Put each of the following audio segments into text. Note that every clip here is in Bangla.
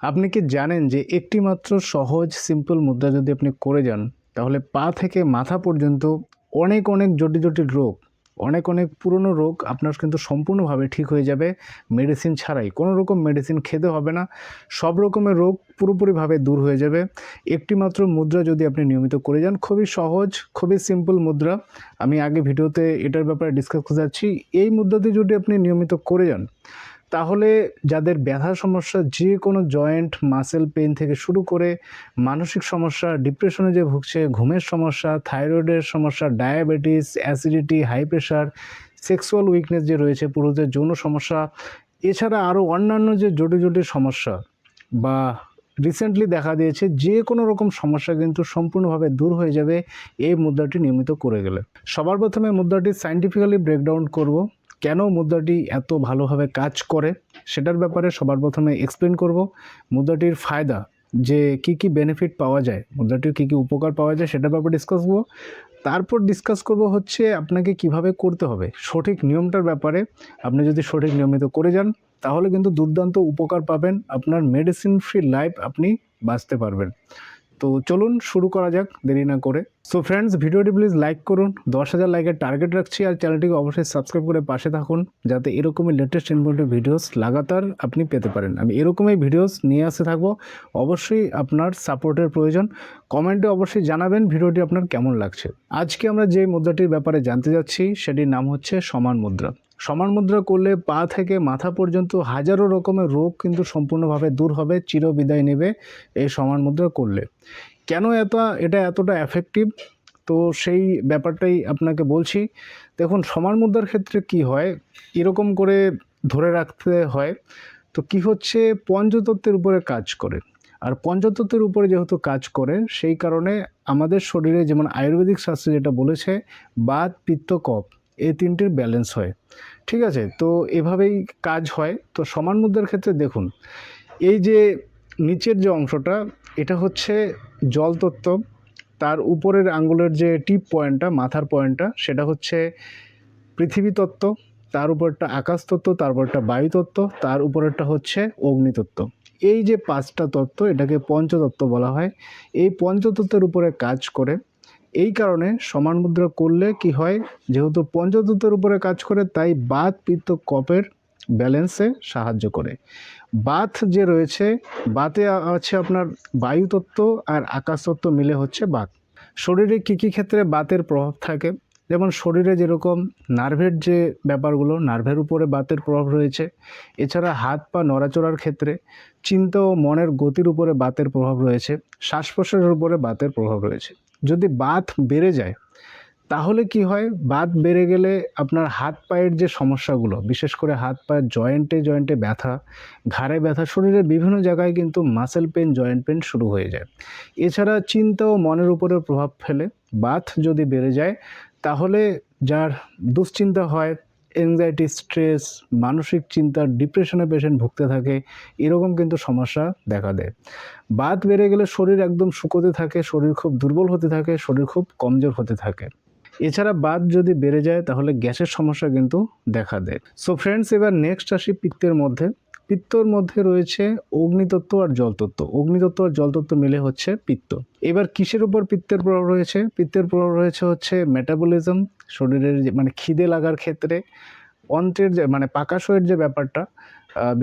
আপনি কি জানেন যে একটি মাত্র সহজ সিম্পল মুদ্রা যদি আপনি করে যান তাহলে পা থেকে মাথা পর্যন্ত অনেক অনেক জটিল জটিল রোগ, অনেক অনেক পুরনো রোগ আপনার কিন্তু সম্পূর্ণভাবে ঠিক হয়ে যাবে মেডিসিন ছাড়াই। কোনো রকম মেডিসিন খেতে হবে না, সব রকমের রোগ পুরোপুরিভাবে দূর হয়ে যাবে একটি মাত্র মুদ্রা যদি আপনি নিয়মিত করে যান। খুবই সহজ, খুবই সিম্পল মুদ্রা। আমি আগে ভিডিওতে এটার ব্যাপারে ডিসকাস করে যাচ্ছি। এই মুদ্রাটি যদি আপনি নিয়মিত করে যান তাহলে যাদের ব্যথার সমস্যা, যে কোনো জয়েন্ট মাসেল পেইন থেকে শুরু করে মানসিক সমস্যা, ডিপ্রেশনে যে ভুগছে, ঘুমের সমস্যা, থাইরয়েডের সমস্যা, diabetes, acidity, high pressure, sexual weakness যে রয়েছে, পুরুষদের যৌন সমস্যা, এছাড়া আরও অন্যান্য যে জটিল জটিল সমস্যা বা রিসেন্টলি দেখা দিয়েছে, যে কোনো রকম সমস্যা কিন্তু সম্পূর্ণভাবে দূর হয়ে যাবে এই মুদ্রাটি নিয়মিত করে গেলে। সবার প্রথমে মুদ্রাটি সায়েন্টিফিক্যালি ব্রেকডাউন করব, কেন মুদ্রাটি এত ভালোভাবে কাজ করে সেটার ব্যাপারে সবার প্রথমে এক্সপ্লেন করব। মুদ্রাটির ফায়দা, যে কি কি বেনিফিট পাওয়া যায়, মুদ্রাটির কি কি উপকার পাওয়া যায় সেটার ব্যাপারে ডিসকাস করব। তারপর ডিসকাস করব হচ্ছে আপনাকে কিভাবে করতে হবে, সঠিক নিয়মটার ব্যাপারে। আপনি যদি সঠিক নিয়মিত করে যান তাহলে কিন্তু দুর্দান্ত উপকার পাবেন, আপনার মেডিসিন ফ্রি লাইফ আপনি বাঁচতে পারবেন। তো চলুন শুরু করা যাক দেরি না করে। সো ফ্রেন্ডস, ভিডিওটি প্লিজ লাইক করুন, 10,000 লাইকের টার্গেট রাখছি। আর চ্যানেলটিকে অবশ্যই সাবস্ক্রাইব করে পাশে থাকুন, যাতে এরকমই লেটেস্ট ইনফরমেটিভ ভিডিওস লাগাতার আপনি পেতে পারেন। আমি এরকমই ভিডিওস নিয়ে আসতে থাকবো। অবশ্যই আপনার সাপোর্টের প্রয়োজন। কমেন্টে অবশ্যই জানাবেন ভিডিওটি আপনার কেমন লাগছে। আজকে আমরা যে মুদ্রাটির ব্যাপারে জানতে যাচ্ছি সেটির নাম হচ্ছে সমান মুদ্রা। সমান মুদ্রা করলে পা থেকে মাথা পর্যন্ত হাজারো রকমের রোগ কিন্তু সম্পূর্ণভাবে দূর হবে, চিরবিদায় নেবে এই সমান মুদ্রা করলে। কেন এটা এতটা এফেক্টিভ, তো সেই ব্যাপারটাই আপনাকে বলছি। দেখুন, সমান মুদ্রার ক্ষেত্রে কি হয়, এরকম করে ধরে রাখতে হয়। তো কি হচ্ছে, পঞ্চতত্ত্বের উপরে কাজ করে। আর পঞ্চতত্ত্বের উপরে যেহেতু কাজ করে, সেই কারণে আমাদের শরীরে, যেমন আয়ুর্বেদিক শাস্ত্রে যেটা বলেছে, বাত পিত্ত কফ, এই তিনটির ব্যালেন্স হয়। ঠিক আছে, তো এভাবেই কাজ হয়। তো সমান মুদ্রার ক্ষেত্রে দেখুন, এই যে নিচের যে অংশটা, এটা হচ্ছে জলতত্ত্ব। তার উপরের আঙ্গুলের যে টিপ পয়েন্টটা, মাথার পয়েন্টটা, সেটা হচ্ছে পৃথিবী তত্ত্ব। তার উপরটা আকাশ তত্ত্ব, তারপরটা বায়ু তত্ত্ব, তার উপরেরটা হচ্ছে অগ্নিতত্ত্ব। এই যে পাঁচটা তত্ত্ব, এটাকে পঞ্চতত্ত্ব বলা হয়। এই পঞ্চতত্ত্বের উপরে কাজ করে। এই কারণে সমান মুদ্রা করলে কি হয়, যেহেতু পঞ্চতত্ত্বের উপরে কাজ করে, তাই বাত পিত্ত কফের ব্যালেন্সে সাহায্য করে। বাত যে রয়েছে, বাতে আছে আপনার বায়ুতত্ত্ব আর আকাশতত্ত্ব মিলে হচ্ছে বাত। শরীরে কী কী ক্ষেত্রে বাতের প্রভাব থাকে, যেমন শরীরে যেরকম নার্ভের যে ব্যাপারগুলো, নার্ভের উপরে বাতের প্রভাব রয়েছে। এছাড়া হাত পা নড়াচড়ার ক্ষেত্রে, চিন্তা ও মনের গতির উপরে বাতের প্রভাব রয়েছে। শ্বাস প্রশ্বাসের উপরে বাতের প্রভাব রয়েছে। যদি বাত বেড়ে যায় তাহলে কি হয়, বাত বেড়ে গেলে আপনার হাত পায়ের যে সমস্যাগুলো, বিশেষ করে হাত পায়ের জয়েন্টে জয়েন্টে ব্যথা, ঘাড়ে ব্যথা, শরীরের বিভিন্ন জায়গায় কিন্তু মাসেল পেন, জয়েন্ট পেন শুরু হয়ে যায়। এছাড়া চিন্তা ও মনের উপরে প্রভাব ফেলে। বাত যদি বেড়ে যায় তাহলে যার দুশ্চিন্তা হয়, এনজাইটি, স্ট্রেস, মানসিক চিন্তা, ডিপ্রেশনে পেশেন্ট ভুগতে থাকে, এরকম কিন্তু সমস্যা দেখা দেয়। বাত বেড়ে গেলে শরীর একদম শুকোতে থাকে, শরীর খুব দুর্বল হতে থাকে, শরীর খুব কমজোর হতে থাকে। এছাড়া বাত যদি বেড়ে যায় তাহলে গ্যাসের সমস্যা কিন্তু দেখা দেয়। সো ফ্রেন্ডস, এবার নেক্সট আসি পিত্তের মধ্যে। পিত্তর মধ্যে রয়েছে অগ্নিতত্ত্ব আর জলতত্ত্ব। অগ্নিতত্ত্ব আর জলতত্ত্ব মিলে হচ্ছে পিত্ত। এবার কিসের উপর পিত্তের প্রভাব রয়েছে? পিত্তের প্রভাব রয়েছে হচ্ছে মেটাবলিজম, শরীরের মানে খিদে লাগার ক্ষেত্রে, অন্ত্রের যে পাকাশয়ের যে ব্যাপারটা,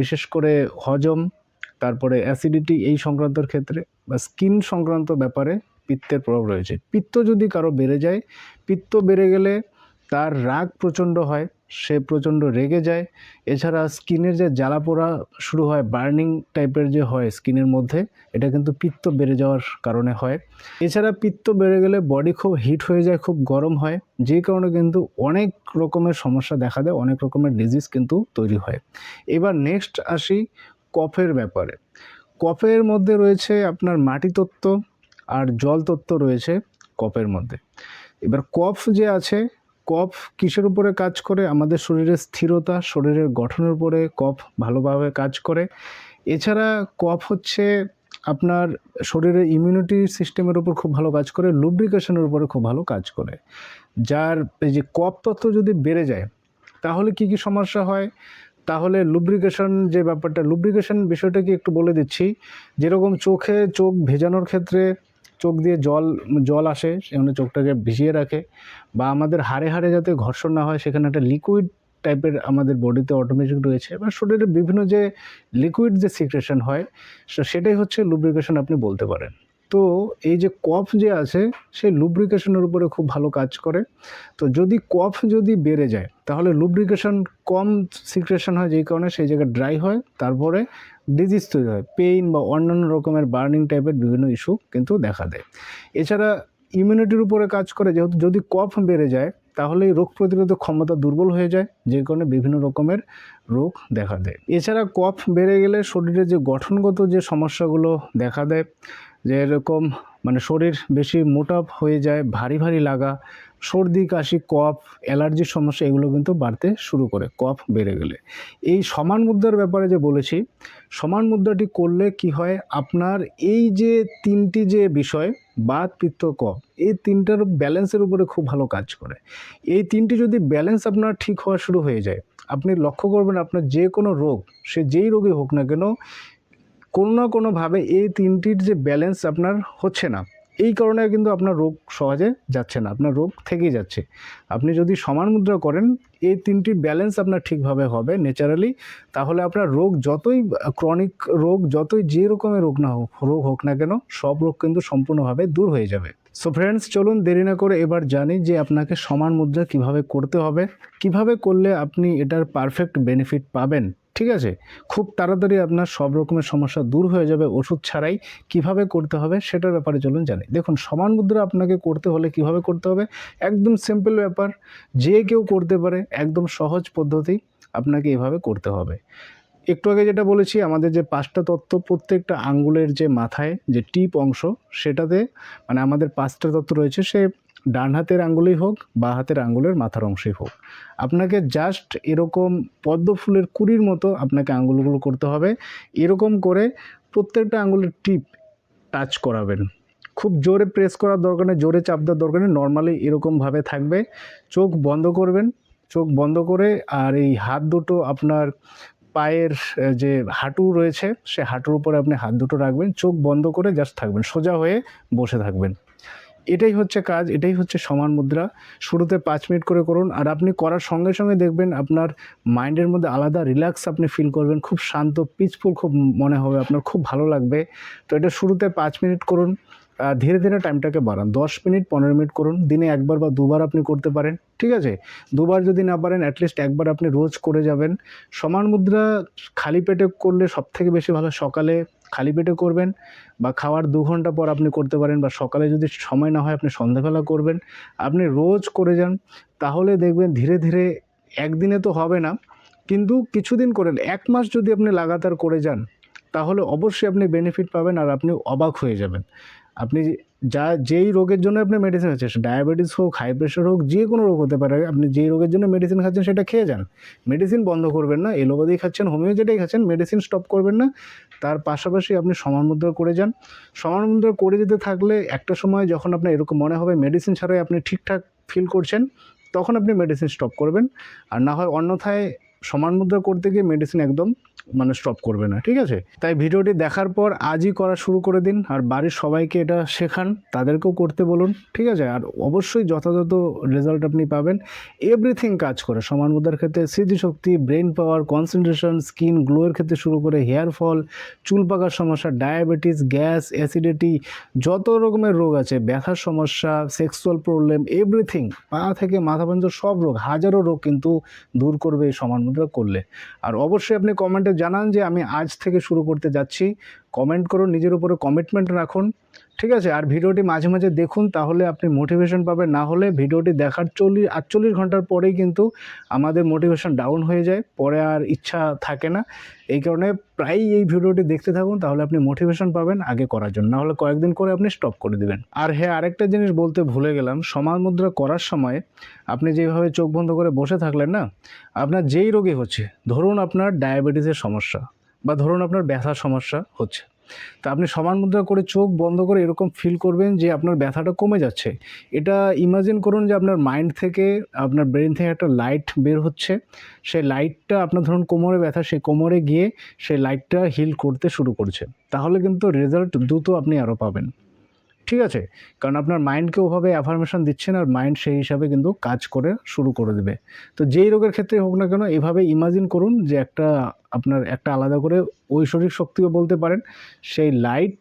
বিশেষ করে হজম, তারপরে অ্যাসিডিটি, এই সংক্রান্তর ক্ষেত্রে বা স্কিন সংক্রান্ত ব্যাপারে পিত্তের প্রভাব রয়েছে। পিত্ত যদি কারো বেড়ে যায়, পিত্ত বেড়ে গেলে তার রাগ প্রচণ্ড হয়, সে প্রচণ্ড রেগে যায়। এছাড়া স্কিনের যে জ্বালা পোড়া শুরু হয়, বার্নিং টাইপের যে হয় স্কিনের মধ্যে, এটা কিন্তু পিত্ত বেড়ে যাওয়ার কারণে হয়। এছাড়া পিত্ত বেড়ে গেলে বডি খুব হিট হয়ে যায়, খুব গরম হয়, যে কারণে কিন্তু অনেক রকমের সমস্যা দেখা দেয়, অনেক রকমের ডিজিজ কিন্তু তৈরি হয়। এবার নেক্সট আসি কফের ব্যাপারে। কফের মধ্যে রয়েছে আপনার মাটি তত্ত্ব আর জল তত্ত্ব রয়েছে কফের মধ্যে। এবার কফ যে আছে, কফ কিসের উপরে কাজ করে? আমাদের শরীরের স্থিরতা, শরীরের গঠনের উপরে কফ ভালোভাবে কাজ করে। এছাড়া কফ হচ্ছে আপনার শরীরের ইমিউনিটি সিস্টেমের উপর খুব ভালো কাজ করে, লুব্রিকেশনের উপরে খুব ভালো কাজ করে। যার এই যে কফ তত্ত্ব যদি বেড়ে যায় তাহলে কি কি সমস্যা হয়? তাহলে লুব্রিকেশন যে ব্যাপারটা, লুব্রিকেশন বিষয়টা কি একটু বলে দিচ্ছি। যেরকম চোখ ভেজানোর ক্ষেত্রে চোখ দিয়ে জল আসে, সেখানে চোখটাকে ভিজিয়ে রাখে, বা আমাদের হাড়ে যাতে ঘর্ষণ না হয় সেখানে একটা লিকুইড টাইপের আমাদের বডিতে অটোমেটিক রয়েছে, বা শরীরে বিভিন্ন যে লিকুইড যে সিক্রেশন হয়, সেটাই হচ্ছে লুব্রিকেশন আপনি বলতে পারেন। তো এই যে কফ যে আছে, সেই লুব্রিকেশনের উপরে খুব ভালো কাজ করে। তো যদি কফ যদি বেড়ে যায় তাহলে লুব্রিকেশন কম সিক্রেশন হয়, যেই কারণে সেই জায়গা ড্রাই হয়, তারপরে ডিজিজ তৈরি হয়, পেইন বা অন্যান্য রকমের বার্নিং টাইপের বিভিন্ন ইস্যু কিন্তু দেখা দেয়। এছাড়া ইমিউনিটির উপরে কাজ করে, যেহেতু যদি কফ বেড়ে যায় তাহলে রোগ প্রতিরোধক ক্ষমতা দুর্বল হয়ে যায়, যে কারণে বিভিন্ন রকমের রোগ দেখা দেয়। এছাড়া কফ বেড়ে গেলে শরীরে যে গঠনগত যে সমস্যাগুলো দেখা দেয়, যে এরকম মানে শরীর বেশি মোটা হয়ে যায়, ভারী লাগা, সর্দি কাশি, কফ, অ্যালার্জির সমস্যা, এগুলো কিন্তু বাড়তে শুরু করে কফ বেড়ে গেলে। এই সমান মুদ্রার ব্যাপারে যে বলেছি, সমান মুদ্রাটি করলে কি হয়, আপনার এই যে তিনটি যে বিষয়, বাত, পিত্ত, কফ, এই তিনটার ব্যালেন্সের উপরে খুব ভালো কাজ করে। এই তিনটি যদি ব্যালেন্স আপনার ঠিক হওয়া শুরু হয়ে যায়, আপনি লক্ষ্য করবেন আপনার যে কোনো রোগ, সে যেই রোগই হোক না কেন, কোনো না কোনোভাবে এই তিনটির যে ব্যালেন্স আপনার হচ্ছে না, এই কারণে কিন্তু আপনার রোগ সহজে যাচ্ছে না, আপনার রোগ থেকেই যাচ্ছে। আপনি যদি সমান মুদ্রা করেন, এই তিনটির ব্যালেন্স আপনার ঠিকভাবে হবে ন্যাচারালি, তাহলে আপনার রোগ যতই ক্রনিক রোগ, যতই যে রকমের রোগ হোক না কেন, সব রোগ কিন্তু সম্পূর্ণভাবে দূর হয়ে যাবে। সো ফ্রেন্ডস, চলুন দেরি না করে এবার জানি যে আপনাকে সমান মুদ্রা কিভাবে করতে হবে, কিভাবে করলে আপনি এটার পারফেক্ট বেনিফিট পাবেন। ঠিক আছে, খুব তাড়াতাড়ি আপনার সব রকমের সমস্যা দূর হয়ে যাবে ওষুধ ছাড়াই। কিভাবে করতে হবে সেটার ব্যাপারে চলুন জানি। দেখুন, সমান মুদ্রা আপনাকে করতে হলে কিভাবে করতে হবে, একদম সিম্পল ব্যাপার, যে কেউ করতে পারে, একদম সহজ পদ্ধতি। আপনাকে এভাবে করতে হবে। একটু আগে যেটা বলেছি, আমাদের যে 5টা তত্ত্ব, প্রত্যেকটা আঙ্গুলের যে মাথায় যে টিপ অংশ, সেটাতে মানে আমাদের 5টা তত্ত্ব রয়েছে, সে ডান হাতের আঙ্গুলেই হোক, বা হাতের আঙ্গুলের মাথার অংশেই হোক, আপনাকে জাস্ট এরকম পদ্ম ফুলের কুড়ির মতো আপনাকে আঙ্গুলগুলো করতে হবে। এরকম করে প্রত্যেকটা আঙ্গুলের টিপ টাচ করাবেন। খুব জোরে প্রেস করার দরকার নেই, জোরে চাপ দেওয়ার দরকার নেই, নর্মালি এরকমভাবে থাকবে। চোখ বন্ধ করবেন, চোখ বন্ধ করে, আর এই হাত দুটো আপনার পায়ের যে হাঁটু রয়েছে, সে হাঁটুর উপরে আপনি হাত দুটো রাখবেন, চোখ বন্ধ করে জাস্ট থাকবেন, সোজা হয়ে বসে থাকবেন। এটাই হচ্ছে কাজ, এটাই হচ্ছে সমান মুদ্রা। শুরুতে 5 মিনিট করে করুন, আর আপনি করার সঙ্গে সঙ্গে দেখবেন আপনার মাইন্ডের মধ্যে আলাদা রিল্যাক্স আপনি ফিল করবেন, খুব শান্ত, পিসফুল খুব মনে হবে, আপনার খুব ভালো লাগবে। তো এটা শুরুতে 5 মিনিট করুন, ধীরে ধীরে টাইমটাকে বাড়ান, 10 মিনিট, 15 মিনিট করুন, দিনে একবার বা দুবার আপনি করতে পারেন। ঠিক আছে, দুবার যদি না পারেন, অ্যাটলিস্ট একবার আপনি রোজ করে যাবেন। সমান মুদ্রা খালি পেটে করলে সবথেকে বেশি ভালো, সকালে খালি পেটে করবেন, বা খাওয়ার 2 ঘন্টা পর আপনি করতে পারেন, বা সকালে যদি সময় না হয় আপনি সন্ধ্যাবেলা করবেন। আপনি রোজ করে যান, তাহলে দেখবেন ধীরে ধীরে, একদিনে তো হবে না, কিন্তু কিছুদিন করেন, 1 মাস যদি আপনি লাগাতার করে যান, তাহলে অবশ্যই আপনি বেনিফিট পাবেন, আর আপনি অবাক হয়ে যাবেন। আপনি যেই রোগের জন্য আপনি মেডিসিন খাচ্ছেন, ডায়াবেটিস হোক, হাই প্রেশার হোক, যে কোনো রোগ হতে পারে, আপনি যেই রোগের জন্য মেডিসিন খাচ্ছেন সেটা খেয়ে যান, মেডিসিন বন্ধ করবেন না। এলোপাথি খাচ্ছেন, হোমিও যেটাই খাচ্ছেন, মেডিসিন স্টপ করবেন না। তার পাশাপাশি আপনি সমান মুদ্রা করে যান। সমান মুদ্রা করে যেতে থাকলে একটা সময় যখন আপনার এরকম মনে হবে মেডিসিন ছাড়াই আপনি ঠিকঠাক ফিল করছেন, তখন আপনি মেডিসিন স্টপ করবেন। আর না হয় অন্যথায় সমান মুদ্রা করতে গিয়ে মেডিসিন একদম মানে স্টপ করবে না। ঠিক আছে, তাই ভিডিওটি দেখার পর আজই করা শুরু করে দিন, আর বাড়ির সবাইকে এটা শেখান, তাদেরকেও করতে বলুন। ঠিক আছে, আর অবশ্যই যথাযথ রেজাল্ট আপনি পাবেন। এভরিথিং কাজ করে সমান মুদ্রার ক্ষেত্রে, স্মৃতিশক্তি, ব্রেন পাওয়ার, কনসেন্ট্রেশন, স্কিন গ্লোয়ের ক্ষেত্রে শুরু করে হেয়ার ফল, চুল পাকার সমস্যা, ডায়াবেটিস, গ্যাস, অ্যাসিডিটি, যত রকমের রোগ আছে, ব্যথার সমস্যা, সেক্সুয়াল প্রবলেম, এভরিথিং, পা থেকে মাথা পর্যন্ত সব রোগ, হাজারো রোগ কিন্তু দূর করবে এই সমান মুদ্রা করলে। আর অবশ্যই আপনি কমেন্টে জানান যে আমি আজ থেকে শুরু করতে যাচ্ছি। কমেন্ট করুন, নিজের উপরে কমিটমেন্ট রাখুন। ঠিক আছে, আর ভিডিওটি মাঝে মাঝে দেখুন, তাহলে আপনি মোটিভেশন পাবেন। না হলে ভিডিওটি দেখার 48 ঘন্টার পরেই কিন্তু আমাদের মোটিভেশন ডাউন হয়ে যায়, পরে আর ইচ্ছা থাকে না। এই কারণে প্রায়ই এই ভিডিওটি দেখতে থাকুন, তাহলে আপনি মোটিভেশন পাবেন আগে করার জন্য, না হলে কয়েকদিন করে আপনি স্টপ করে দিবেন। আর হ্যাঁ, আরেকটা জিনিস বলতে ভুলে গেলাম, সমান মুদ্রা করার সময় আপনি যেভাবে চোখ বন্ধ করে বসে থাকলেন না, আপনার যেই রোগী হচ্ছে, ধরুন আপনার ডায়াবেটিসের সমস্যা, বা ধরুন আপনার ব্যথার সমস্যা হচ্ছে, তো আপনি সমান মুদ্রা করে চোখ বন্ধ করে এরকম ফিল করবেন যে আপনার ব্যথাটা কমে যাচ্ছে। এটা ইমাজিন করুন যে আপনার মাইন্ড থেকে, আপনার ব্রেন থেকে একটা লাইট বের হচ্ছে। সেই লাইটটা আপনার ধরুন কোমরে ব্যথা, সেই কোমরে গিয়ে সেই লাইটটা হিল করতে শুরু করছে। তাহলে কিন্তু রেজাল্ট দ্রুত আপনি আরও পাবেন। ঠিক আছে? কারণ আপনার মাইন্ডকে ওভাবে অ্যাফার্মেশন দিচ্ছেন আর মাইন্ড সেই হিসাবে কিন্তু কাজ করে শুরু করে দেবে। তো যেই রোগের ক্ষেত্রে হোক না কেন এভাবে ইমাজিন করুন যে আপনার একটা আলাদা করে ঐশ্বরিক শক্তিও বলতে পারেন, সেই লাইট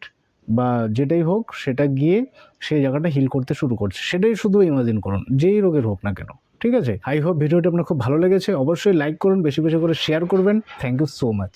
বা যেটাই হোক সেটা গিয়ে সেই জায়গাটা হিল করতে শুরু করছে। সেটাই শুধু ইমাজিন করুন, যেই রোগের হোক না কেন। ঠিক আছে? আই হোপ ভিডিওটি আপনার খুব ভালো লেগেছে। অবশ্যই লাইক করুন, বেশি, বেশি করে শেয়ার করবেন। Thank you so much.